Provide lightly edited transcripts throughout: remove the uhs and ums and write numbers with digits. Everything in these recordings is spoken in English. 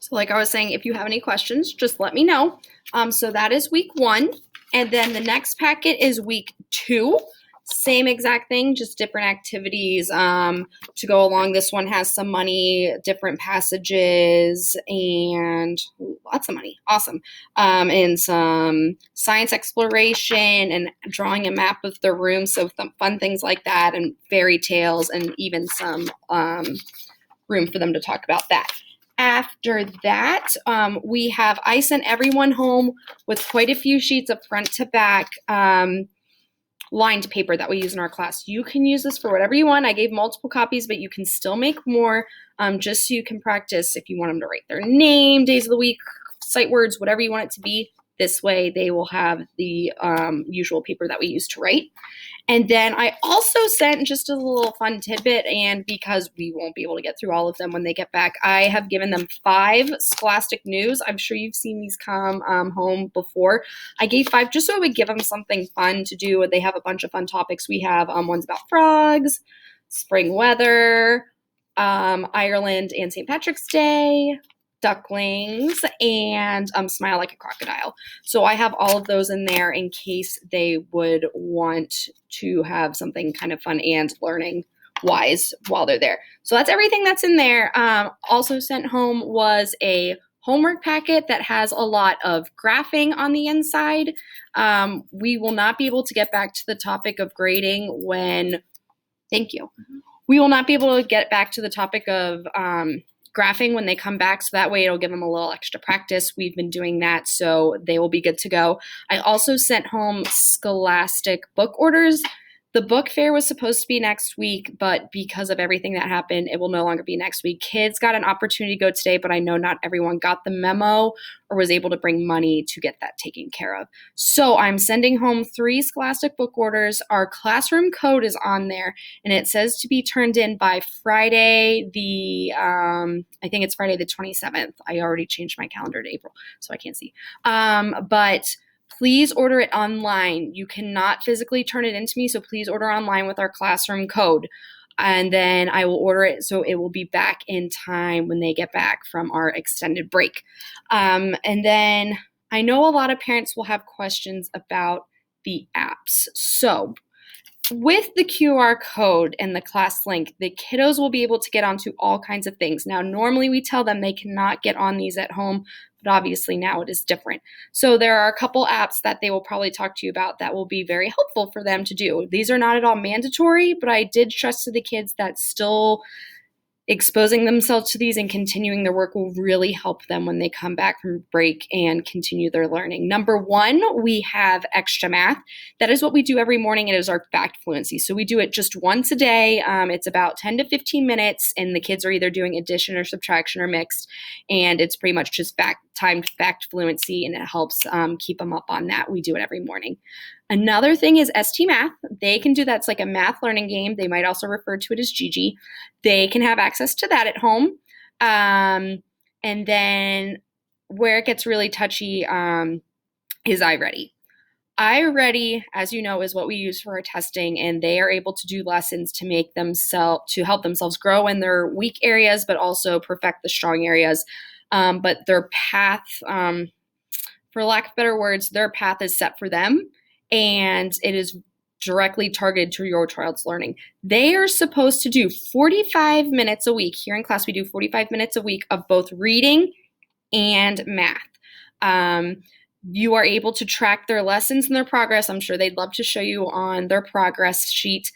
So like I was saying, if you have any questions, just let me know. So that is week 1. And then the next packet is week 2. Same exact thing, just different activities to go along. This one has some money, different passages, and lots of money. Awesome. And some science exploration and drawing a map of the room. So fun things like that, and fairy tales, and even some room for them to talk about that. After that, I sent everyone home with quite a few sheets of front to back lined paper that we use in our class. You can use this for whatever you want. I gave multiple copies, but you can still make more just so you can practice if you want them to write their name, days of the week, sight words, whatever you want it to be. This way they will have the usual paper that we use to write. And then I also sent just a little fun tidbit, and because we won't be able to get through all of them when they get back, I have given them 5 Scholastic News. I'm sure you've seen these come home before. I gave 5 just so it would give them something fun to do. They have a bunch of fun topics. We have ones about frogs, spring weather, Ireland and St. Patrick's Day, ducklings, and smile like a crocodile. So I have all of those in there in case they would want to have something kind of fun and learning wise while they're there. So that's everything that's in there. Also sent home was a homework packet that has a lot of graphing on the inside. We will not be able to get back to the topic of grading when, thank you. We will not be able to get back to the topic of graphing when they come back, so that way it'll give them a little extra practice. We've been doing that, so they will be good to go. I also sent home Scholastic book orders. The book fair was supposed to be next week, but because of everything that happened, it will no longer be next week. Kids got an opportunity to go today, but I know not everyone got the memo or was able to bring money to get that taken care of. So I'm sending home 3 Scholastic book orders. Our classroom code is on there, and it says to be turned in by Friday I think it's Friday the 27th. I already changed my calendar to April, so I can't see. But please order it online. You cannot physically turn it into me, so please order online with our classroom code. And then I will order it so it will be back in time when they get back from our extended break. And then I know a lot of parents will have questions about the apps. So with the QR code and the class link, the kiddos will be able to get onto all kinds of things. Now, normally we tell them they cannot get on these at home, but obviously now it is different. So there are a couple apps that they will probably talk to you about that will be very helpful for them to do. These are not at all mandatory, but I did stress to the kids that still exposing themselves to these and continuing their work will really help them when they come back from break and continue their learning. Number 1, we have extra math. That is what we do every morning. It is our fact fluency. So we do it just once a day. It's about 10 to 15 minutes, and the kids are either doing addition or subtraction or mixed. And it's pretty much just timed fact fluency, and it helps keep them up on that. We do it every morning. Another thing is ST Math. They can do that. It's like a math learning game. They might also refer to it as Gigi. They can have access to that at home. And then where it gets really touchy is iReady. iReady, as you know, is what we use for our testing, and they are able to do lessons to help themselves grow in their weak areas, but also perfect the strong areas. But their path, for lack of better words, their path is set for them, and it is directly targeted to your child's learning. They are supposed to do 45 minutes a week. Here in class, we do 45 minutes a week of both reading and math. You are able to track their lessons and their progress. I'm sure they'd love to show you on their progress sheet,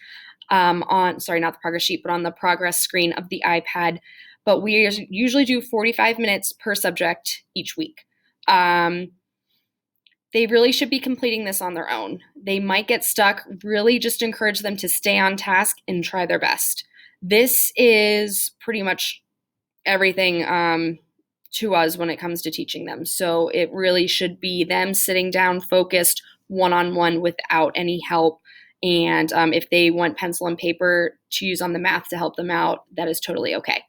not the progress sheet, but on the progress screen of the iPad. But we usually do 45 minutes per subject each week. They really should be completing this on their own. They might get stuck. Really just encourage them to stay on task and try their best. This is pretty much everything to us when it comes to teaching them. So it really should be them sitting down, focused, one-on-one without any help. And if they want pencil and paper to use on the math to help them out, that is totally okay.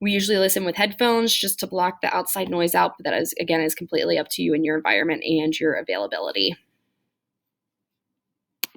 We usually listen with headphones just to block the outside noise out, but that is completely up to you and your environment and your availability.